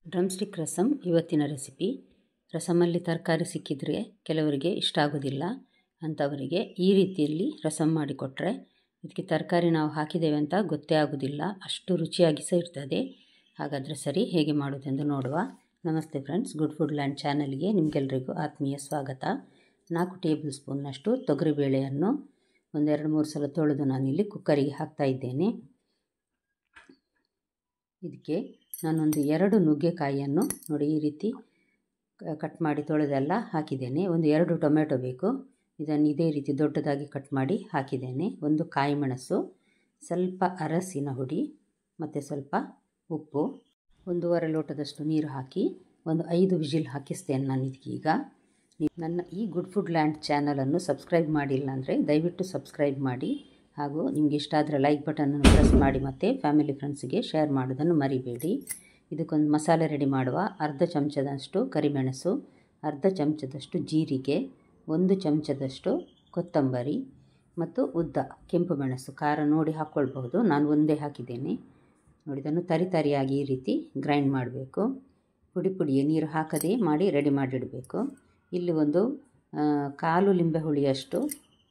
Drum stick rasam ಇವತ್ತಿನ recipe. ರಸಮಲ್ಲಿ ತರಕಾರಿ ಸಿಕ್ಕಿದರೆ ಕೆಲವರಿಗೆ ಇಷ್ಟ ಆಗೋದಿಲ್ಲ. ಅಂಥವರಿಗೆ ಈ ರೀತಿಯಲ್ಲಿ ರಸಮ್ ಮಾಡಿಕೊಟ್ರೆ ಇದಕ್ಕೆ ತರಕಾರಿ ನಾವು ಹಾಕಿದ್ದೇವೆ ಅಂತ ಗೊತ್ತೇ ಆಗೋದಿಲ್ಲ, ಅಷ್ಟು ರುಚಿಯಾಗಿ ಸಹ ಇರ್ತದೆ. ಹಾಗಾದರೆ ಸರಿ, ಹೇಗೆ ಮಾಡೋದೆಂದು ನೋಡುವ. ನಮಸ್ತೆ ಫ್ರೆಂಡ್ಸ್, ಗುಡ್ ಫುಡ್ ಲ್ಯಾಂಡ್ ಚಾನಲ್ಗೆ ನಿಮಗೆಲ್ಲರಿಗೂ ಆತ್ಮೀಯ ಸ್ವಾಗತ. 4 ಟೇಬಲ್ ಸ್ಪೂನ್ನಷ್ಟು ತೊಗರಿಬೇಳೆಯನ್ನು 1-2-3 ಸಲ ತೊಳೆದು ನಾನಿಲ್ಲಿ ಕುಕ್ಕರಿಗೆ ಹಾಕ್ತಾ ಇದ್ದೇನೆ. ಇದಕ್ಕೆ ನಾನೊಂದು 2 ನುಗ್ಗೆಕಾಯಿಯನ್ನು ನೋಡಿ ಈ ರೀತಿ ಕಟ್ ಮಾಡಿ ತೊಳೆದೆಲ್ಲ ಹಾಕಿದ್ದೇನೆ. 1-2 ಟೊಮೆಟೊ ಬೇಕು, ಇದನ್ನು ಇದೇ ರೀತಿ ದೊಡ್ಡದಾಗಿ ಕಟ್ ಮಾಡಿ ಹಾಕಿದ್ದೇನೆ. 1 ಕಾಯಿ ಮೆಣಸು, ಸ್ವಲ್ಪ ಅರಸಿನ ಹುಡಿ ಮತ್ತು ಸ್ವಲ್ಪ ಉಪ್ಪು, 1.5 ಲೋಟದಷ್ಟು ನೀರು ಹಾಕಿ 5 ವಿಜಿಲ್ ಹಾಕಿಸ್ತೇನೆ ನಾನು ಇದಕ್ಕೀಗ. ನನ್ನ ಈ ಗುಡ್ ಫುಡ್ ಲ್ಯಾಂಡ್ ಚಾನಲನ್ನು ಸಬ್ಸ್ಕ್ರೈಬ್ ಮಾಡಿಲ್ಲ ಅಂದರೆ ದಯವಿಟ್ಟು ಸಬ್ಸ್ಕ್ರೈಬ್ ಮಾಡಿ, ಹಾಗೂ ನಿಮಗೆ ಇಷ್ಟ ಆದರೆ ಲೈಕ್ ಬಟನನ್ನು ಪ್ರೆಸ್ ಮಾಡಿ ಮತ್ತು ಫ್ಯಾಮಿಲಿ ಫ್ರೆಂಡ್ಸಿಗೆ ಶೇರ್ ಮಾಡೋದನ್ನು ಮರಿಬೇಡಿ. ಇದಕ್ಕೊಂದು ಮಸಾಲೆ ರೆಡಿ ಮಾಡುವ. ಅರ್ಧ ಚಮಚದಷ್ಟು ಕರಿಮೆಣಸು, ಅರ್ಧ ಚಮಚದಷ್ಟು ಜೀರಿಗೆ, 1 ಚಮಚದಷ್ಟು ಕೊತ್ತಂಬರಿ ಮತ್ತು ಉದ್ದ ಕೆಂಪು ಮೆಣಸು. ಖಾರ ನೋಡಿ ಹಾಕ್ಕೊಳ್ಬಹುದು, ನಾನು ಒಂದೇ ಹಾಕಿದ್ದೇನೆ. ನೋಡಿ, ಇದನ್ನು ತರಿಯಾಗಿ ಈ ರೀತಿ ಗ್ರೈಂಡ್ ಮಾಡಬೇಕು. ಪುಡಿ ನೀರು ಹಾಕದೇ ಮಾಡಿ ರೆಡಿ ಮಾಡಿಡಬೇಕು. ಇಲ್ಲಿ 1/4 ಲಿಂಬೆ ಹುಳಿಯಷ್ಟು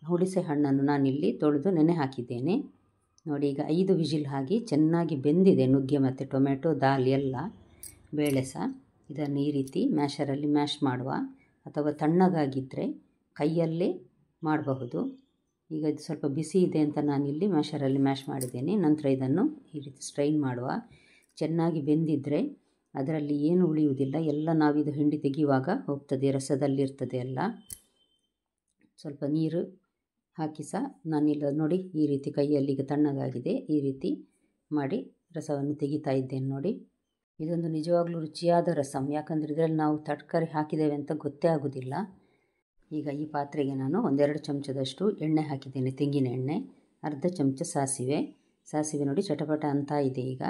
ಹುಣಸೆ ಹಣ್ಣನ್ನು ನಾನಿಲ್ಲಿ ತೊಳೆದು ನೆನೆ ಹಾಕಿದ್ದೇನೆ. ನೋಡಿ, ಈಗ 5 ವಿಜಿಲ್ ಹಾಕಿ ಚೆನ್ನಾಗಿ ಬೆಂದಿದೆ ನುಗ್ಗೆ ಮತ್ತು ಟೊಮೆಟೊ, ದಾಲ್ ಎಲ್ಲ ಬೇಳೆ ಸಹ. ಇದನ್ನು ಈ ರೀತಿ ಮ್ಯಾಶರಲ್ಲಿ ಮ್ಯಾಶ್ ಮಾಡುವ, ಅಥವಾ ತಣ್ಣಗಾಗಿದ್ದರೆ ಕೈಯಲ್ಲೇ ಮಾಡಬಹುದು. ಈಗ ಇದು ಸ್ವಲ್ಪ ಬಿಸಿ ಇದೆ ಅಂತ ನಾನಿಲ್ಲಿ ಮ್ಯಾಶರಲ್ಲಿ ಮ್ಯಾಶ್ ಮಾಡಿದ್ದೇನೆ. ನಂತರ ಇದನ್ನು ಈ ರೀತಿ ಸ್ಟ್ರೈನ್ ಮಾಡುವ. ಚೆನ್ನಾಗಿ ಬೆಂದಿದ್ದರೆ ಅದರಲ್ಲಿ ಏನು ಉಳಿಯುವುದಿಲ್ಲ, ಎಲ್ಲ ನಾವಿದು ಹಿಂಡಿ ತೆಗೆಯುವಾಗ ಹೋಗ್ತದೆ, ರಸದಲ್ಲಿರ್ತದೆ ಎಲ್ಲ. ಸ್ವಲ್ಪ ನೀರು ಹಾಕಿ ಸಹ ನಾನಿಲ್ಲ ನೋಡಿ ಈ ರೀತಿ ಕೈಯಲ್ಲಿ ಈಗ ತಣ್ಣಗಾಗಿದೆ, ಈ ರೀತಿ ಮಾಡಿ ರಸವನ್ನು ತೆಗಿತಾ ಇದ್ದೇನೆ. ನೋಡಿ, ಇದೊಂದು ನಿಜವಾಗ್ಲೂ ರುಚಿಯಾದ ರಸಮ್, ಯಾಕಂದರೆ ಇದರಲ್ಲಿ ನಾವು ತರಕಾರಿ ಹಾಕಿದ್ದೇವೆ ಅಂತ ಗೊತ್ತೇ ಆಗೋದಿಲ್ಲ. ಈಗ ಈ ಪಾತ್ರೆಗೆ ನಾನು 1-2 ಚಮಚದಷ್ಟು ಎಣ್ಣೆ ಹಾಕಿದ್ದೇನೆ, ತೆಂಗಿನ ಎಣ್ಣೆ. ಅರ್ಧ ಚಮಚ ಸಾಸಿವೆ ನೋಡಿ ಚಟಪಟ ಅಂತ ಇದೆ. ಈಗ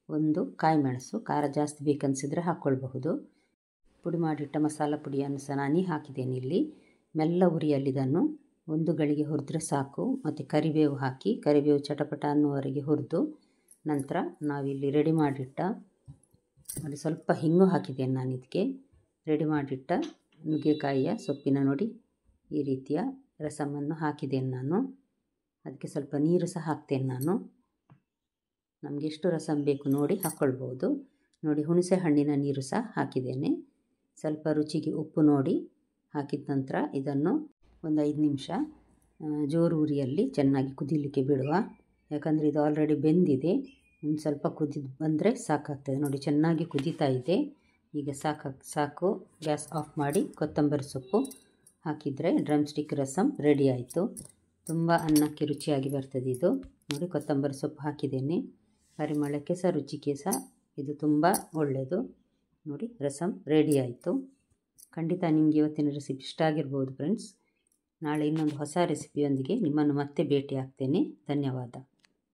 1 ಕಾಯಿ ಮೆಣಸು, ಖಾರ ಜಾಸ್ತಿ ಬೇಕನ್ನಿಸಿದರೆ ಹಾಕ್ಕೊಳ್ಬಹುದು. ಪುಡಿ ಮಾಡಿಟ್ಟ ಮಸಾಲ ಪುಡಿಯನ್ನು ಸಹ ನಾನು ಹಾಕಿದ್ದೇನೆ ಇಲ್ಲಿ. ಮೆಲ್ಲ ಉರಿಯಲ್ಲಿ ಇದನ್ನು 1 ಗಳಿಗೆ ಹುರಿದ್ರೆ ಸಾಕು. ಮತ್ತು ಕರಿಬೇವು ಹಾಕಿ, ಕರಿಬೇವು ಚಟಪಟ ಅನ್ನುವರೆಗೆ ಹುರಿದು ನಂತರ ನಾವಿಲ್ಲಿ ರೆಡಿ ಮಾಡಿಟ್ಟ ನೋಡಿ ಸ್ವಲ್ಪ ಹಿಂಗು ಹಾಕಿದ್ದೇನೆ ನಾನು ಇದಕ್ಕೆ. ರೆಡಿ ಮಾಡಿಟ್ಟ ನುಗ್ಗೆಕಾಯಿಯ ಸೊಪ್ಪಿನ ನೋಡಿ ಈ ರೀತಿಯ ರಸಮನ್ನು ಹಾಕಿದ್ದೇನೆ ನಾನು. ಅದಕ್ಕೆ ಸ್ವಲ್ಪ ನೀರು ಸಹ ಹಾಕ್ತೇನೆ ನಾನು. ನಮಗೆ ಎಷ್ಟು ರಸಮ್ ಬೇಕು ನೋಡಿ ಹಾಕ್ಕೊಳ್ಬೋದು. ನೋಡಿ, ಹುಣಸೆ ಹಣ್ಣಿನ ನೀರು ಸಹ ಹಾಕಿದ್ದೇನೆ. ಸ್ವಲ್ಪ ರುಚಿಗೆ ಉಪ್ಪು ನೋಡಿ ಹಾಕಿದ ನಂತರ ಇದನ್ನು 5 ನಿಮಿಷ ಜೋರು ಉರಿಯಲ್ಲಿ ಚೆನ್ನಾಗಿ ಕುದಿಲಿಕ್ಕೆ ಬಿಡುವ. ಯಾಕಂದರೆ ಇದು ಆಲ್ರೆಡಿ ಬೆಂದಿದೆ, ಸ್ವಲ್ಪ ಕುದಿದು ಬಂದರೆ ಸಾಕಾಗ್ತದೆ. ನೋಡಿ, ಚೆನ್ನಾಗಿ ಕುದೀತಾ ಇದೆ. ಈಗ ಸಾಕು. ಗ್ಯಾಸ್ ಆಫ್ ಮಾಡಿ ಕೊತ್ತಂಬರಿ ಸೊಪ್ಪು ಹಾಕಿದರೆ ಡ್ರಮ್ ಸ್ಟಿಕ್ ರಸಮ್ ರೆಡಿ ಆಯಿತು. ತುಂಬ ಅನ್ನಕ್ಕೆ ರುಚಿಯಾಗಿ ಬರ್ತದೆ ಇದು. ನೋಡಿ, ಕೊತ್ತಂಬರಿ ಸೊಪ್ಪು ಹಾಕಿದ್ದೇನೆ. ಪರಿಮಳಕ್ಕೆ ಸಹ ರುಚಿಗೆ ಸಹ ಇದು ತುಂಬ ಒಳ್ಳೆಯದು. ನೋಡಿ, ರಸಮ್ ರೆಡಿ ಆಯಿತು. ಖಂಡಿತ ನಿಮಗೆ ಇವತ್ತಿನ ರೆಸಿಪಿ ಇಷ್ಟ ಆಗಿರ್ಬೋದು ಫ್ರೆಂಡ್ಸ್. ನಾಳೆ ಇನ್ನೊಂದು ಹೊಸ ರೆಸಿಪಿಯೊಂದಿಗೆ ನಿಮ್ಮನ್ನು ಮತ್ತೆ ಭೇಟಿ ಆಗ್ತೇನೆ. ಧನ್ಯವಾದ.